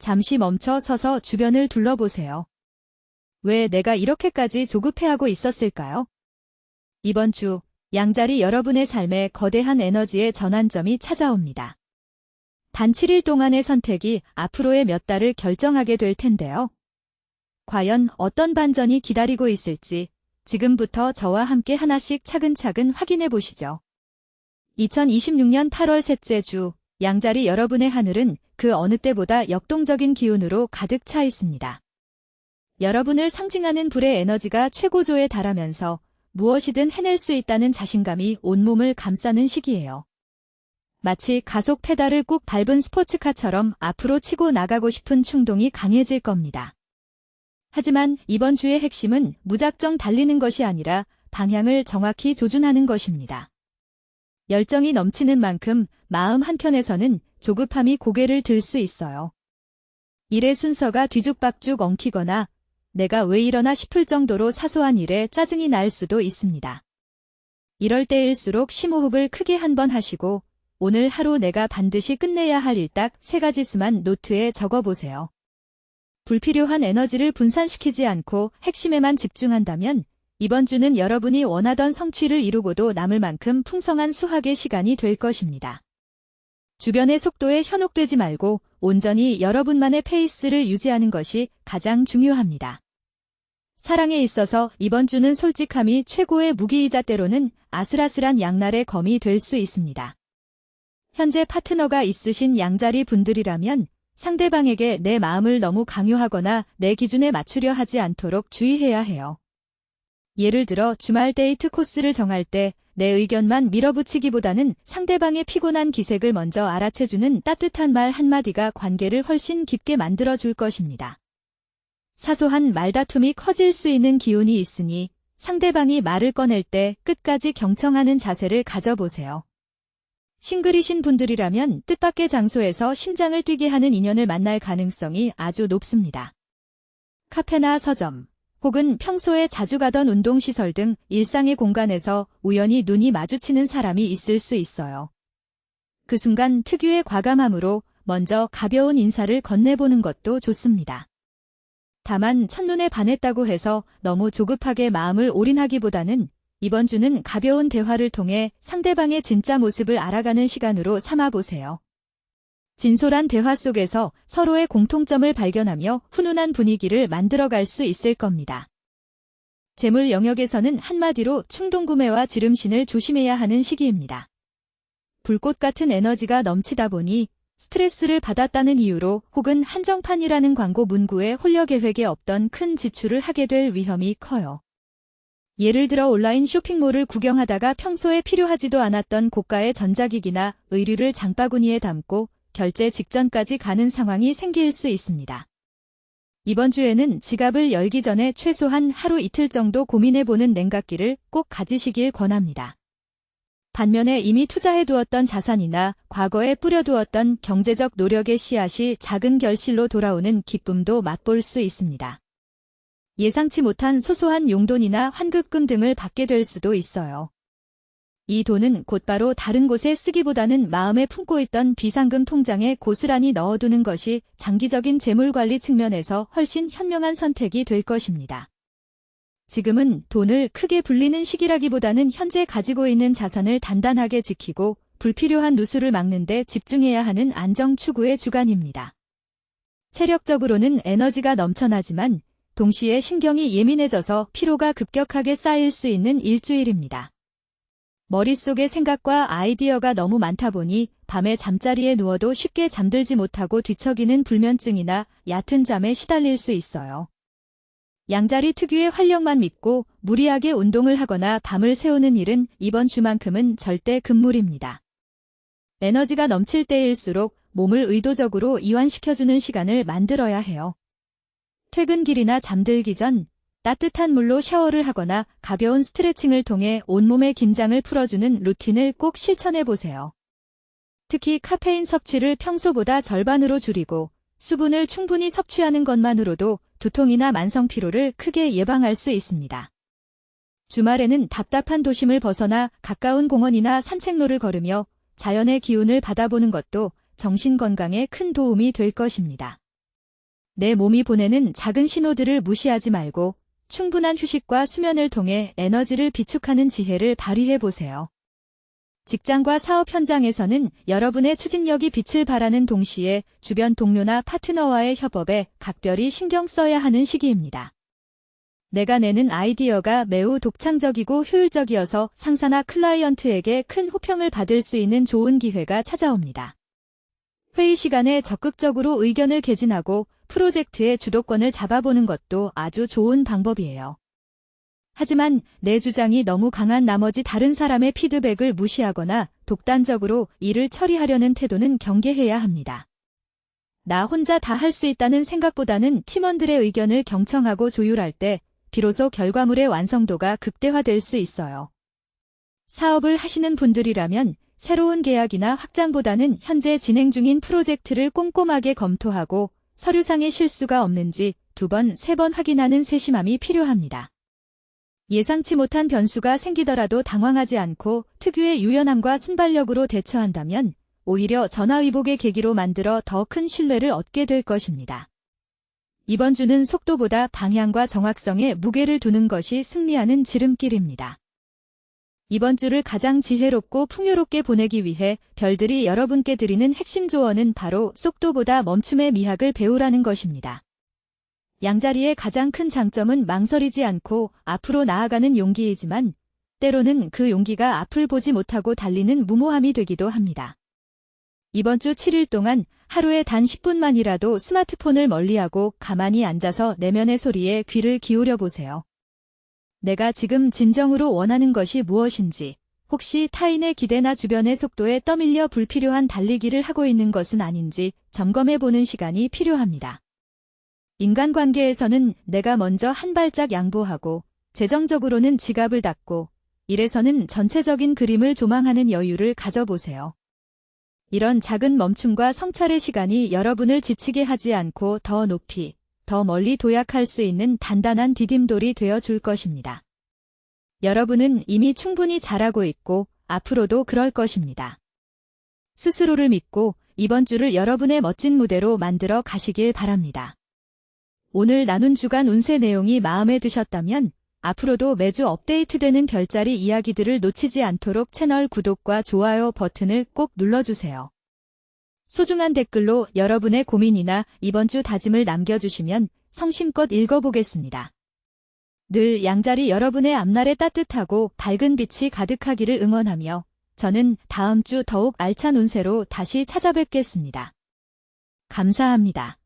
잠시 멈춰 서서 주변을 둘러보세요. 왜 내가 이렇게까지 조급해하고 있었을까요? 이번 주, 양자리 여러분의 삶에 거대한 에너지의 전환점이 찾아옵니다. 단 7일 동안의 선택이 앞으로의 몇 달을 결정하게 될 텐데요. 과연 어떤 반전이 기다리고 있을지 지금부터 저와 함께 하나씩 차근차근 확인해 보시죠. 2026년 8월 셋째 주, 양자리 여러분의 하늘은 그 어느 때보다 역동적인 기운으로 가득 차 있습니다. 여러분을 상징하는 불의 에너지가 최고조에 달하면서 무엇이든 해낼 수 있다는 자신감이 온몸을 감싸는 시기예요. 마치 가속 페달을 꾹 밟은 스포츠카처럼 앞으로 치고 나가고 싶은 충동이 강해질 겁니다. 하지만 이번 주의 핵심은 무작정 달리는 것이 아니라 방향을 정확히 조준하는 것입니다. 열정이 넘치는 만큼 마음 한켠에서는 조급함이 고개를 들 수 있어요. 일의 순서가 뒤죽박죽 엉키거나 내가 왜 이러나 싶을 정도로 사소한 일에 짜증이 날 수도 있습니다. 이럴 때일수록 심호흡을 크게 한번 하시고 오늘 하루 내가 반드시 끝내야 할 일 딱 3가지 수만 노트에 적어보세요. 불필요한 에너지를 분산시키지 않고 핵심에만 집중한다면 이번 주는 여러분이 원하던 성취를 이루고도 남을 만큼 풍성한 수확의 시간이 될 것입니다. 주변의 속도에 현혹되지 말고 온전히 여러분만의 페이스를 유지하는 것이 가장 중요합니다. 사랑에 있어서 이번 주는 솔직함이 최고의 무기이자 때로는 아슬아슬한 양날의 검이 될 수 있습니다. 현재 파트너가 있으신 양자리 분들이라면 상대방에게 내 마음을 너무 강요하거나 내 기준에 맞추려 하지 않도록 주의해야 해요. 예를 들어 주말 데이트 코스를 정할 때 내 의견만 밀어붙이기보다는 상대방의 피곤한 기색을 먼저 알아채주는 따뜻한 말 한마디가 관계를 훨씬 깊게 만들어줄 것입니다. 사소한 말다툼이 커질 수 있는 기운이 있으니 상대방이 말을 꺼낼 때 끝까지 경청하는 자세를 가져보세요. 싱글이신 분들이라면 뜻밖의 장소에서 심장을 뛰게 하는 인연을 만날 가능성이 아주 높습니다. 카페나 서점, 혹은 평소에 자주 가던 운동시설 등 일상의 공간에서 우연히 눈이 마주치는 사람이 있을 수 있어요. 그 순간 특유의 과감함으로 먼저 가벼운 인사를 건네보는 것도 좋습니다. 다만 첫눈에 반했다고 해서 너무 조급하게 마음을 올인하기보다는 이번 주는 가벼운 대화를 통해 상대방의 진짜 모습을 알아가는 시간으로 삼아보세요. 진솔한 대화 속에서 서로의 공통점을 발견하며 훈훈한 분위기를 만들어갈 수 있을 겁니다. 재물 영역에서는 한마디로 충동구매와 지름신을 조심해야 하는 시기입니다. 불꽃 같은 에너지가 넘치다 보니 스트레스를 받았다는 이유로 혹은 한정판이라는 광고 문구에 홀려 계획에 없던 큰 지출을 하게 될 위험이 커요. 예를 들어 온라인 쇼핑몰을 구경하다가 평소에 필요하지도 않았던 고가의 전자기기나 의류를 장바구니에 담고 결제 직전까지 가는 상황이 생길 수 있습니다. 이번 주에는 지갑을 열기 전에 최소한 하루 이틀 정도 고민해보는 냉각기를 꼭 가지시길 권합니다. 반면에 이미 투자해두었던 자산이나 과거에 뿌려두었던 경제적 노력의 씨앗이 작은 결실로 돌아오는 기쁨도 맛볼 수 있습니다. 예상치 못한 소소한 용돈이나 환급금 등을 받게 될 수도 있어요. 이 돈은 곧바로 다른 곳에 쓰기보다는 마음에 품고 있던 비상금 통장에 고스란히 넣어두는 것이 장기적인 재물관리 측면에서 훨씬 현명한 선택이 될 것입니다. 지금은 돈을 크게 불리는 시기라기보다는 현재 가지고 있는 자산을 단단하게 지키고 불필요한 누수를 막는 데 집중해야 하는 안정 추구의 주간입니다. 체력적으로는 에너지가 넘쳐나지만 동시에 신경이 예민해져서 피로가 급격하게 쌓일 수 있는 일주일입니다. 머릿속에 생각과 아이디어가 너무 많다 보니 밤에 잠자리에 누워도 쉽게 잠들지 못하고 뒤척이는 불면증이나 얕은 잠에 시달릴 수 있어요. 양자리 특유의 활력만 믿고 무리하게 운동을 하거나 밤을 새우는 일은 이번 주만큼은 절대 금물입니다. 에너지가 넘칠 때일수록 몸을 의도적으로 이완시켜주는 시간을 만들어야 해요. 퇴근길이나 잠들기 전 따뜻한 물로 샤워를 하거나 가벼운 스트레칭을 통해 온몸의 긴장을 풀어주는 루틴을 꼭 실천해보세요. 특히 카페인 섭취를 평소보다 절반으로 줄이고 수분을 충분히 섭취하는 것만으로도 두통이나 만성 피로를 크게 예방할 수 있습니다. 주말에는 답답한 도심을 벗어나 가까운 공원이나 산책로를 걸으며 자연의 기운을 받아보는 것도 정신 건강에 큰 도움이 될 것입니다. 내 몸이 보내는 작은 신호들을 무시하지 말고 충분한 휴식과 수면을 통해 에너지를 비축하는 지혜를 발휘해 보세요. 직장과 사업 현장에서는 여러분의 추진력이 빛을 발하는 동시에 주변 동료나 파트너와의 협업에 각별히 신경 써야 하는 시기입니다. 내가 내는 아이디어가 매우 독창적이고 효율적이어서 상사나 클라이언트에게 큰 호평을 받을 수 있는 좋은 기회가 찾아옵니다. 회의 시간에 적극적으로 의견을 개진하고 프로젝트의 주도권을 잡아보는 것도 아주 좋은 방법이에요. 하지만 내 주장이 너무 강한 나머지 다른 사람의 피드백을 무시하거나 독단적으로 일을 처리하려는 태도는 경계해야 합니다. 나 혼자 다 할 수 있다는 생각보다는 팀원들의 의견을 경청하고 조율할 때 비로소 결과물의 완성도가 극대화될 수 있어요. 사업을 하시는 분들이라면 새로운 계약이나 확장보다는 현재 진행 중인 프로젝트를 꼼꼼하게 검토하고 서류상의 실수가 없는지 2번, 3번 확인하는 세심함이 필요합니다. 예상치 못한 변수가 생기더라도 당황하지 않고 특유의 유연함과 순발력으로 대처한다면 오히려 전화위복의 계기로 만들어 더 큰 신뢰를 얻게 될 것입니다. 이번 주는 속도보다 방향과 정확성에 무게를 두는 것이 승리하는 지름길입니다. 이번 주를 가장 지혜롭고 풍요롭게 보내기 위해 별들이 여러분께 드리는 핵심 조언은 바로 속도보다 멈춤의 미학을 배우라는 것입니다. 양자리의 가장 큰 장점은 망설이지 않고 앞으로 나아가는 용기이지만 때로는 그 용기가 앞을 보지 못하고 달리는 무모함이 되기도 합니다. 이번 주 7일 동안 하루에 단 10분만이라도 스마트폰을 멀리하고 가만히 앉아서 내면의 소리에 귀를 기울여 보세요. 내가 지금 진정으로 원하는 것이 무엇인지, 혹시 타인의 기대나 주변의 속도에 떠밀려 불필요한 달리기를 하고 있는 것은 아닌지 점검해보는 시간이 필요합니다. 인간관계에서는 내가 먼저 한 발짝 양보하고 재정적으로는 지갑을 닫고 일에서는 전체적인 그림을 조망하는 여유를 가져보세요. 이런 작은 멈춤과 성찰의 시간이 여러분을 지치게 하지 않고 더 높이, 더 멀리 도약할 수 있는 단단한 디딤돌이 되어줄 것입니다. 여러분은 이미 충분히 잘하고 있고 앞으로도 그럴 것입니다. 스스로를 믿고 이번 주를 여러분의 멋진 무대로 만들어 가시길 바랍니다. 오늘 나눈 주간 운세 내용이 마음에 드셨다면 앞으로도 매주 업데이트되는 별자리 이야기들을 놓치지 않도록 채널 구독과 좋아요 버튼을 꼭 눌러주세요. 소중한 댓글로 여러분의 고민이나 이번 주 다짐을 남겨주시면 성심껏 읽어보겠습니다. 늘 양자리 여러분의 앞날에 따뜻하고 밝은 빛이 가득하기를 응원하며 저는 다음 주 더욱 알찬 운세로 다시 찾아뵙겠습니다. 감사합니다.